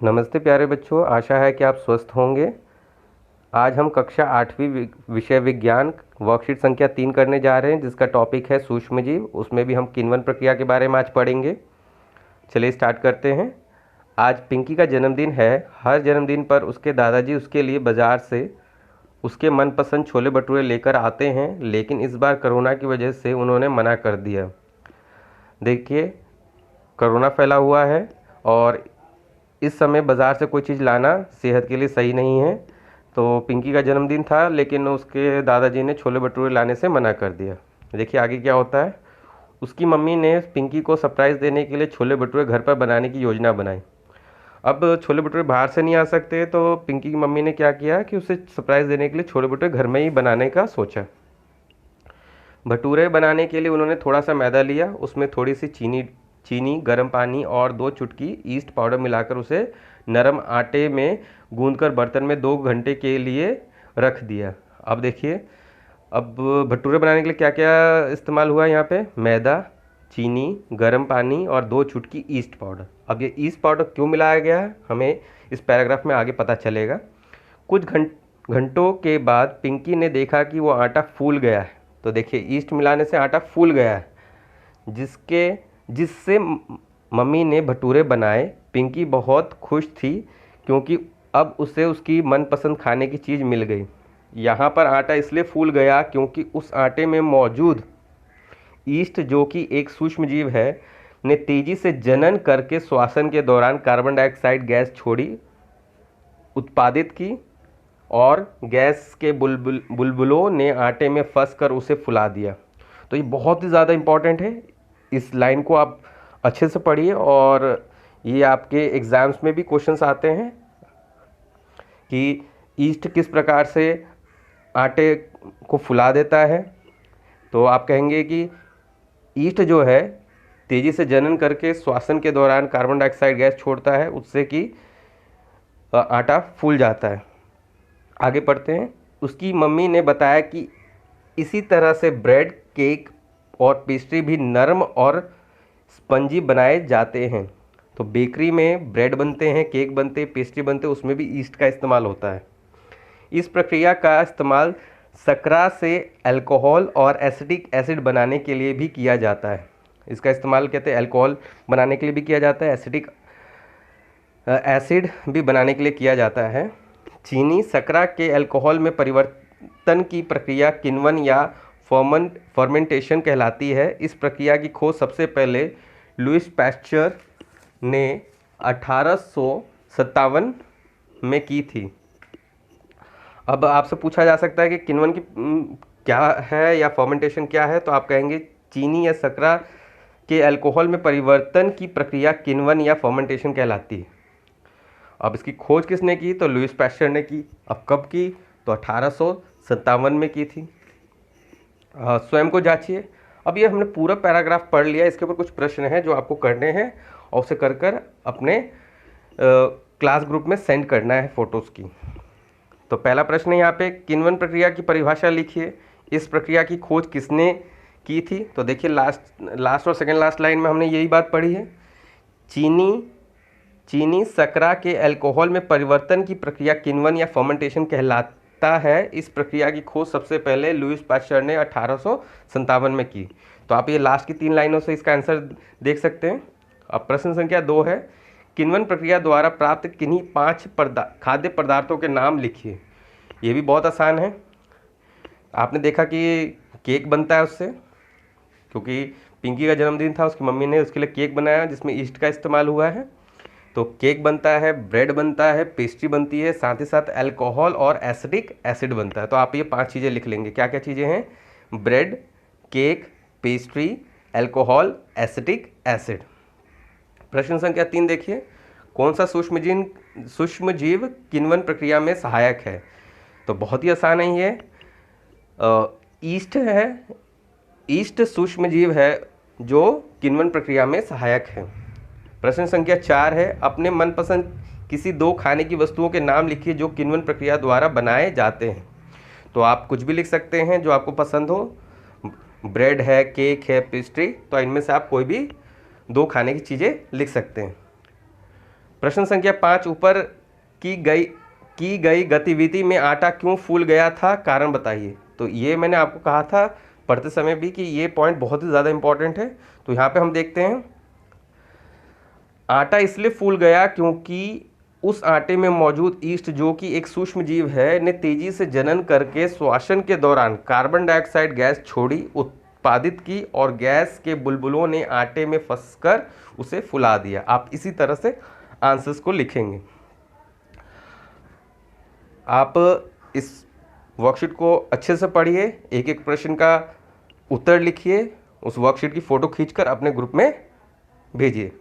नमस्ते प्यारे बच्चों, आशा है कि आप स्वस्थ होंगे। आज हम कक्षा 8वीं विषय विज्ञान वर्कशीट संख्या 3 करने जा रहे हैं, जिसका टॉपिक है सूक्ष्मजीव। उसमें भी हम किण्वन प्रक्रिया के बारे में आज पढ़ेंगे। चलिए स्टार्ट करते हैं। आज पिंकी का जन्मदिन है। हर जन्मदिन पर उसके दादाजी उसके लिए बाज़ार से उसके मनपसंद छोले भटूरे लेकर आते हैं, लेकिन इस बार कोरोना की वजह से उन्होंने मना कर दिया। देखिए, कोरोना फैला हुआ है और इस समय बाज़ार से कोई चीज़ लाना सेहत के लिए सही नहीं है। तो पिंकी का जन्मदिन था, लेकिन उसके दादाजी ने छोले भटूरे लाने से मना कर दिया। देखिए आगे क्या होता है। उसकी मम्मी ने पिंकी को सरप्राइज़ देने के लिए छोले भटूरे घर पर बनाने की योजना बनाई। अब छोले भटूरे बाहर से नहीं आ सकते, तो पिंकी की मम्मी ने क्या किया कि उसे सरप्राइज़ देने के लिए छोले भटूरे घर में ही बनाने का सोचा। भटूरे बनाने के लिए उन्होंने थोड़ा सा मैदा लिया, उसमें थोड़ी सी चीनी, गर्म पानी और 2 चुटकी ईस्ट पाउडर मिलाकर उसे नरम आटे में गूंदकर बर्तन में 2 घंटे के लिए रख दिया। अब देखिए, अब भटूरे बनाने के लिए क्या क्या इस्तेमाल हुआ यहाँ पे। मैदा, चीनी, गर्म पानी और 2 चुटकी ईस्ट पाउडर। अब ये ईस्ट पाउडर क्यों मिलाया गया है, हमें इस पैराग्राफ में आगे पता चलेगा। कुछ घंटों के बाद पिंकी ने देखा कि वो आटा फूल गया है। तो देखिए, ईस्ट मिलाने से आटा फूल गया है, जिससे मम्मी ने भटूरे बनाए। पिंकी बहुत खुश थी, क्योंकि अब उसे उसकी मनपसंद खाने की चीज़ मिल गई। यहाँ पर आटा इसलिए फूल गया क्योंकि उस आटे में मौजूद ईस्ट, जो कि एक सूक्ष्म जीव है, ने तेज़ी से जनन करके श्वसन के दौरान कार्बन डाइऑक्साइड गैस उत्पादित की, और गैस के बुलबुलों ने आटे में फंस कर उसे फुला दिया। तो ये बहुत ही ज़्यादा इम्पॉर्टेंट है। इस लाइन को आप अच्छे से पढ़िए, और ये आपके एग्ज़ाम्स में भी क्वेश्चंस आते हैं कि ईस्ट किस प्रकार से आटे को फुला देता है। तो आप कहेंगे कि ईस्ट जो है तेज़ी से जनन करके श्वसन के दौरान कार्बन डाइऑक्साइड गैस छोड़ता है, उससे कि आटा फूल जाता है। आगे पढ़ते हैं। उसकी मम्मी ने बताया कि इसी तरह से ब्रेड, केक और पेस्ट्री भी नरम और स्पंजी बनाए जाते हैं। तो बेकरी में ब्रेड बनते हैं, केक बनते हैं, पेस्ट्री बनते हैं, उसमें भी ईस्ट का इस्तेमाल होता है। इस प्रक्रिया का इस्तेमाल शर्करा से अल्कोहल और एसिटिक एसिड बनाने के लिए भी किया जाता है। इसका इस्तेमाल कहते हैं अल्कोहल बनाने के लिए भी किया जाता है, एसिटिक एसिड भी बनाने के लिए किया जाता है। चीनी शर्करा के अल्कोहल में परिवर्तन की प्रक्रिया किण्वन या फर्मेंटेशन कहलाती है। इस प्रक्रिया की खोज सबसे पहले लुईस पैस्चर ने 1857 में की थी। अब आपसे पूछा जा सकता है कि किण्वन की क्या है या फर्मेंटेशन क्या है, तो आप कहेंगे चीनी या शर्करा के अल्कोहल में परिवर्तन की प्रक्रिया किण्वन या फर्मेंटेशन कहलाती है। अब इसकी खोज किसने की, तो लुईस पैस्चर ने की। अब कब की, तो 1857 में की थी। स्वयं को जांचिए। अब ये हमने पूरा पैराग्राफ पढ़ लिया, इसके ऊपर कुछ प्रश्न हैं जो आपको करने हैं, और उसे कर कर अपने क्लास ग्रुप में सेंड करना है फ़ोटोज़ की। तो पहला प्रश्न है यहाँ पे, किण्वन प्रक्रिया की परिभाषा लिखिए। इस प्रक्रिया की खोज किसने की थी। तो देखिए, लास्ट और सेकेंड लास्ट लाइन में हमने यही बात पढ़ी है। चीनी शर्करा के अल्कोहल में परिवर्तन की प्रक्रिया किण्वन या फर्मेंटेशन कहलाता है। इस प्रक्रिया की खोज सबसे पहले लुईस पैस्चर ने 1857 में की। तो आप ये लास्ट की 3 लाइनों से इसका आंसर देख सकते हैं। अब प्रश्न संख्या 2 है, किण्वन प्रक्रिया द्वारा प्राप्त किन्हीं 5 खाद्य पदार्थों के नाम लिखिए। ये भी बहुत आसान है। आपने देखा कि केक बनता है उससे, क्योंकि पिंकी का जन्मदिन था, उसकी मम्मी ने उसके लिए केक बनाया जिसमें ईस्ट का इस्तेमाल हुआ है। तो केक बनता है, ब्रेड बनता है, पेस्ट्री बनती है, साथ ही साथ अल्कोहल और एसिटिक एसिड बनता है। तो आप ये 5 चीज़ें लिख लेंगे। क्या क्या चीज़ें हैं, bread, cake, pastry, alcohol, acetic acid. प्रश्न संख्या 3 देखिए, कौन सा सूक्ष्म जीव किण्वन प्रक्रिया में सहायक है। तो बहुत ही आसान है ये, ईस्ट है। ईस्ट सूक्ष्म जीव है जो किण्वन प्रक्रिया में सहायक है। प्रश्न संख्या 4 है, अपने मनपसंद किसी 2 खाने की वस्तुओं के नाम लिखिए जो किण्वन प्रक्रिया द्वारा बनाए जाते हैं। तो आप कुछ भी लिख सकते हैं जो आपको पसंद हो, ब्रेड है, केक है, पेस्ट्री, तो इनमें से आप कोई भी 2 खाने की चीज़ें लिख सकते हैं। प्रश्न संख्या 5, ऊपर की गई गतिविधि में आटा क्यों फूल गया था, कारण बताइए। तो ये मैंने आपको कहा था पढ़ते समय भी कि ये पॉइंट बहुत ही ज़्यादा इंपॉर्टेंट है। तो यहाँ पे हम देखते हैं, आटा इसलिए फूल गया क्योंकि उस आटे में मौजूद ईस्ट, जो कि एक सूक्ष्म जीव है, ने तेजी से जनन करके श्वसन के दौरान कार्बन डाइऑक्साइड गैस छोड़ी, उत्पादित की, और गैस के बुलबुलों ने आटे में फंसकर उसे फुला दिया। आप इसी तरह से आंसर्स को लिखेंगे। आप इस वर्कशीट को अच्छे से पढ़िए, एक एक प्रश्न का उत्तर लिखिए, उस वर्कशीट की फ़ोटो खींचकर अपने ग्रुप में भेजिए।